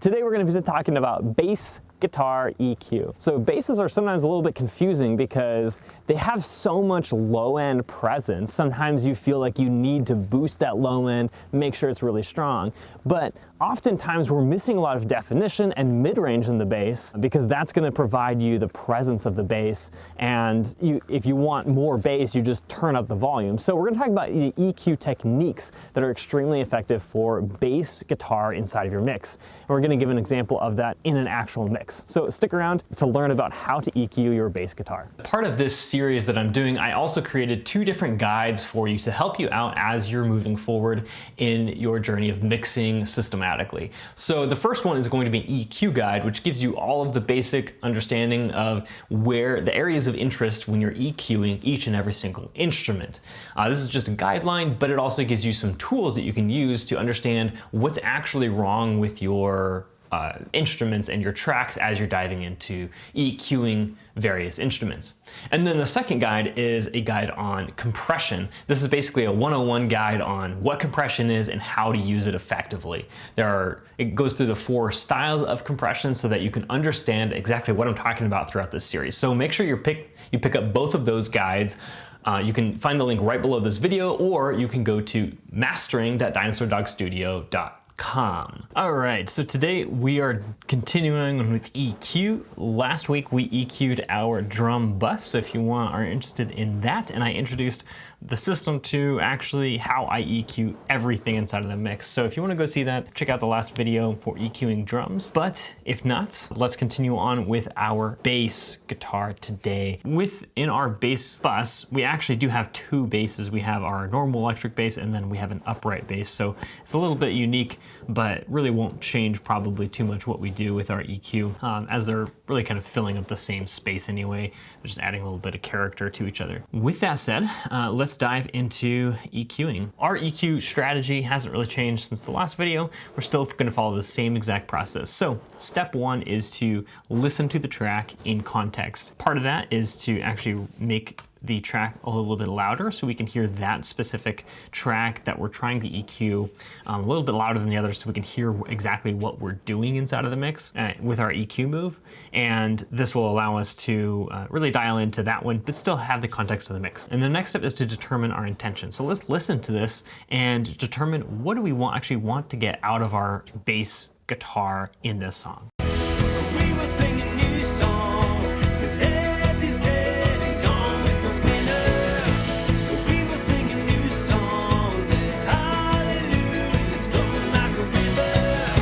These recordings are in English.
Today we're going to be talking about bass guitar EQ. So basses are sometimes a little bit confusing because they have so much low end presence. Sometimes you feel like you need to boost that low end, make sure it's really strong. But oftentimes we're missing a lot of definition and mid-range in the bass because that's going to provide you the presence of the bass. And if you want more bass, you just turn up the volume. So we're going to talk about the EQ techniques that are extremely effective for bass guitar inside of your mix. And we're going to give an example of that in an actual mix. So stick around to learn about how to EQ your bass guitar. Part of this series that I'm doing, I also created 2 different guides for you to help you out as you're moving forward in your journey of mixing systematically. So the first one is going to be an EQ guide, which gives you all of the basic understanding of where the areas of interest when you're EQing each and every single instrument. This is just a guideline, but it also gives you some tools that you can use to understand what's actually wrong with your instruments and your tracks as you're diving into EQing various instruments. And then the second guide is a guide on compression. This is basically a 101 guide on what compression is and how to use it effectively. It goes through the 4 styles of compression so that you can understand exactly what I'm talking about throughout this series. So make sure you pick up both of those guides. You can find the link right below this video, or you can go to mastering.dinosaurdogstudio.com. All right, so today we are continuing with EQ. Last week we EQ'd our drum bus, so if you are interested in that, and I introduced the system to actually how I EQ everything inside of the mix. So if you want to go see that, check out the last video for EQing drums. But if not, let's continue on with our bass guitar today. Within our bass bus, we actually do have 2 basses. We have our normal electric bass, and then we have an upright bass. So it's a little bit unique, but really won't change probably too much what we do with our EQ, as they're really kind of filling up the same space anyway. They're just adding a little bit of character to each other. With that said, let's dive into EQing. Our EQ strategy hasn't really changed since the last video. We're still going to follow the same exact process. So step 1 is to listen to the track in context. Part of that is to actually make the track a little bit louder so we can hear that specific track that we're trying to EQ a little bit louder than the others so we can hear exactly what we're doing inside of the mix with our EQ move. And this will allow us to really dial into that one, but still have the context of the mix. And the next step is to determine our intention. So let's listen to this and determine what do we actually want to get out of our bass guitar in this song. We will sing a new song, 'cause death is dead and gone with the winner. We will sing a new song, that hallelujah is flowing like a river,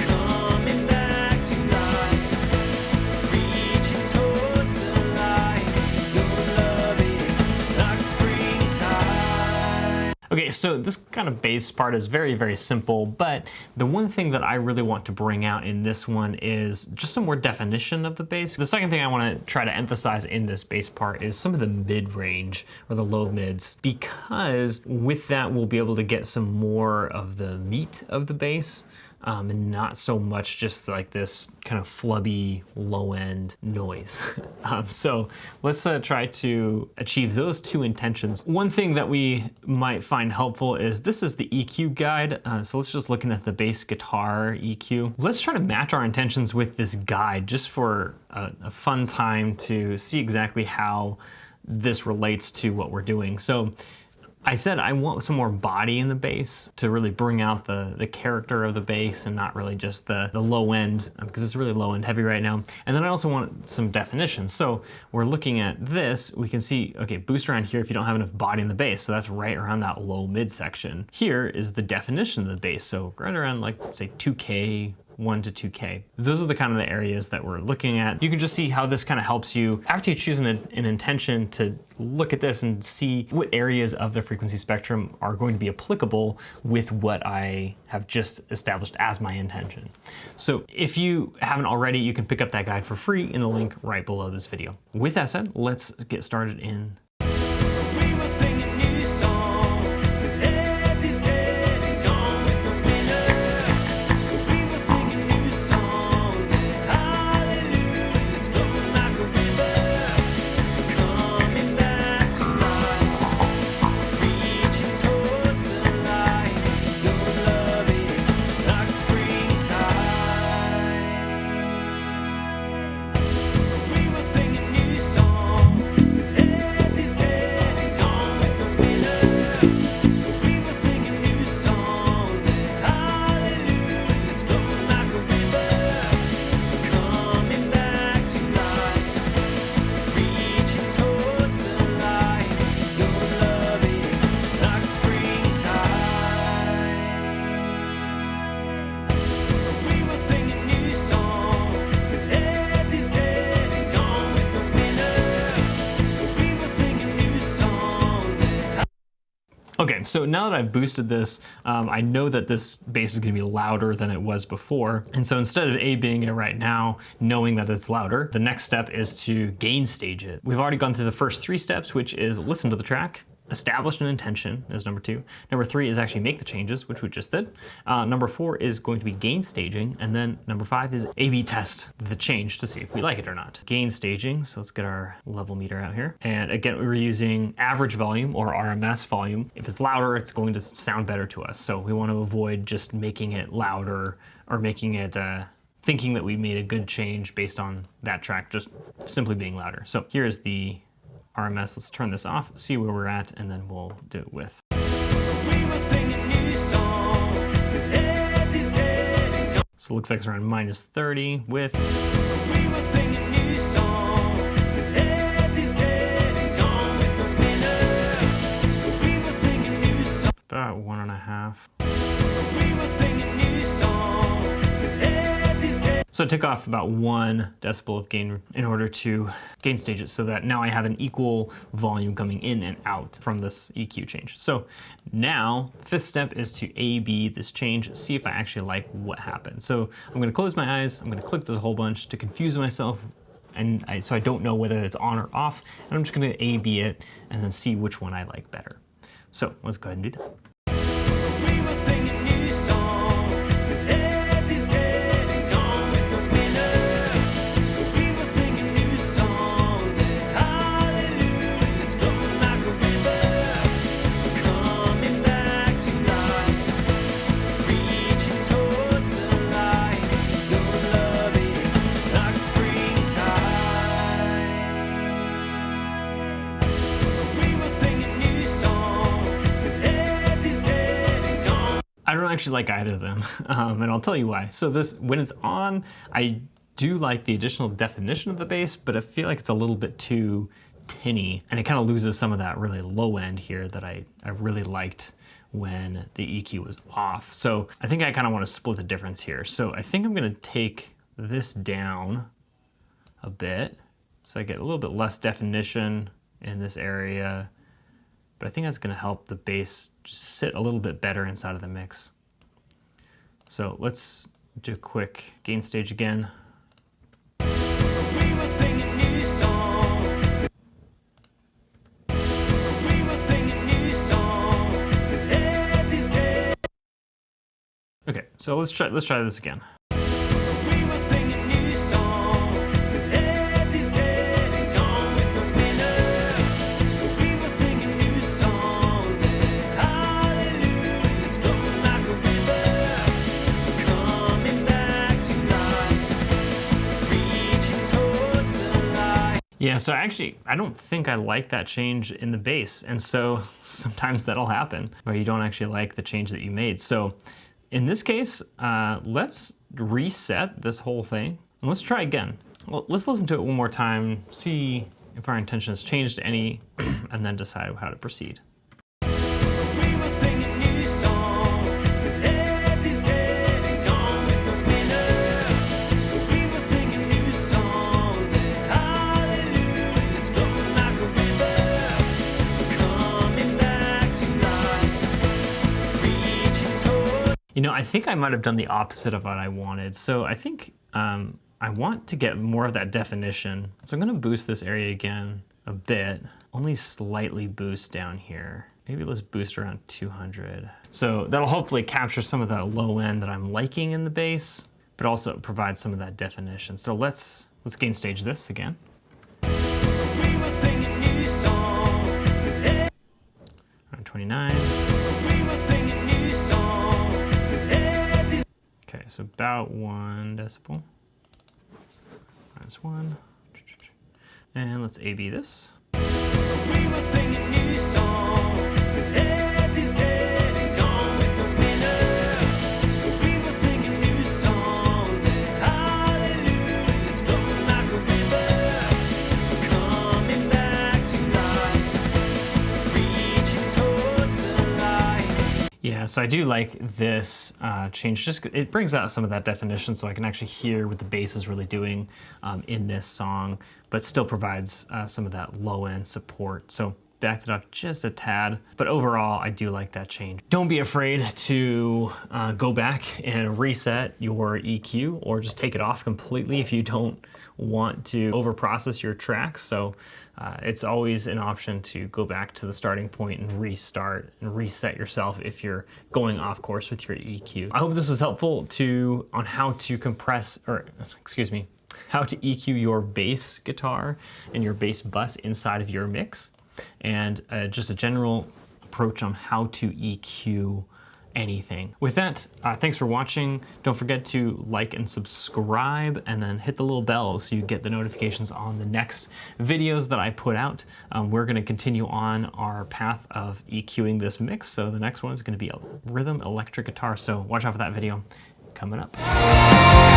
coming back to life, reaching towards the light. Your love is like springtime. Okay, so this kind of bass part is very, very simple, but the one thing that I really want to bring out in this one is just some more definition of the bass. The second thing I want to try to emphasize in this bass part is some of the mid-range or the low mids, because with that we'll be able to get some more of the meat of the bass. And not so much just like this kind of flubby low-end noise. So let's try to achieve those 2 intentions. One thing that we might find helpful is this is the EQ guide. So let's just looking at the bass guitar EQ. Let's try to match our intentions with this guide just for a fun time to see exactly how this relates to what we're doing. So I said I want some more body in the bass to really bring out the character of the bass and not really just the low end, because it's really low end heavy right now. And then I also want some definition. So we're looking at this, we can see, okay, boost around here if you don't have enough body in the bass. So that's right around that low mid section. Here is the definition of the bass. So right around like say 2K, 1 to 2K. Those are the kind of the areas that we're looking at. You can just see how this kind of helps you after you choose an intention to look at this and see what areas of the frequency spectrum are going to be applicable with what I have just established as my intention. So if you haven't already, you can pick up that guide for free in the link right below this video. With that said, let's get started in. We will sing a new song, 'cause death is dead and gone with the winner. We will sing a new song, that hallelujah is flowing like a river, coming back to life, reaching towards the light. Your love is like springtime. So now that I've boosted this, I know that this bass is gonna be louder than it was before. And so instead of A-Bing it right now, knowing that it's louder, the next step is to gain stage it. We've already gone through the first 3 steps, which is listen to the track, establish an intention is number 2. Number 3 is actually make the changes, which we just did. Number 4 is going to be gain staging. And then number 5 is A/B test the change to see if we like it or not. Gain staging, so let's get our level meter out here. And again, we were using average volume or RMS volume. If it's louder, it's going to sound better to us. So we want to avoid just making it louder or making it thinking that we made a good change based on that track just simply being louder. So here's the RMS. Let's turn this off, see where we're at, and then we'll do it with. We will sing a new song, 'cause death is dead and gone. So it looks like it's around -30 with. We will sing a new song, 'cause death is dead and gone with the winner. We will sing a new song. About 1.5. We will sing a new song, 'cause death is dead. So I took off about 1 decibel of gain in order to gain stage it so that now I have an equal volume coming in and out from this EQ change. So now, 5th step is to A/B this change, see if I actually like what happened. So I'm gonna close my eyes, I'm gonna click this a whole bunch to confuse myself, and so I don't know whether it's on or off, and I'm just gonna A/B it and then see which one I like better. So let's go ahead and do that. We will sing a new song, 'cause death is dead and gone with the winner. We will sing a new song, that hallelujahs flowing like a river, coming back to life, reaching towards the light. Your love is like springtime. We will sing a new song, 'cause death is dead and gone. I don't actually like either of them, and I'll tell you why. So this, when it's on, I do like the additional definition of the bass, but I feel like it's a little bit too tinny, and it kind of loses some of that really low end here that I really liked when the EQ was off. So I think I kind of want to split the difference here. So I think I'm going to take this down a bit, so I get a little bit less definition in this area. But I think that's going to help the bass just sit a little bit better inside of the mix. So let's do a quick gain stage again. We will sing a new song. We will sing a new song, 'cause death is dead. Okay, so let's try this again. We will sing a new song, 'cause death is dead and gone with the winner. We will sing a new song, that hallelujahs flowing like a river, coming back to life, reaching towards the light. Yeah, so actually, I don't think I like that change in the bass, and so sometimes that'll happen where you don't actually like the change that you made. So in this case, let's reset this whole thing, and let's try again. Well, let's listen to it one more time, see if our intention has changed any, and then decide how to proceed. We will sing a new song, 'cause death is dead and gone with the winner. We will sing a new song, that hallelujahs flowing like a river, coming back to life, reaching towards. You know, I think I might have done the opposite of what I wanted. So I think I want to get more of that definition. So I'm gonna boost this area again a bit, only slightly boost down here. Maybe let's boost around 200. So that'll hopefully capture some of that low end that I'm liking in the bass, but also provide some of that definition. So let's gain stage this again. We will sing a new song, 'cause death. Around 29. We will sing a new song, 'cause death is. Okay, so about 1 decibel. -1. And let's A/B this. We will sing a new song, 'cause death is dead and gone with the winner. We will sing a new song, that hallelujahs flowing like a river, coming back to life, reaching towards the light. Yeah, so I do like this change. Just it brings out some of that definition, so I can actually hear what the bass is really doing in this song, but still provides some of that low end support. So backed it up just a tad, but overall I do like that change. Don't be afraid to go back and reset your EQ, or just take it off completely if you don't want to overprocess your tracks. So it's always an option to go back to the starting point and restart and reset yourself if you're going off course with your EQ. I hope this was helpful on how to compress, or excuse me, how to EQ your bass guitar and your bass bus inside of your mix, and just a general approach on how to EQ anything. With that, thanks for watching. Don't forget to like and subscribe, and then hit the little bell so you get the notifications on the next videos that I put out. We're going to continue on our path of EQing this mix, so the next one is going to be a rhythm electric guitar, so watch out for that video coming up.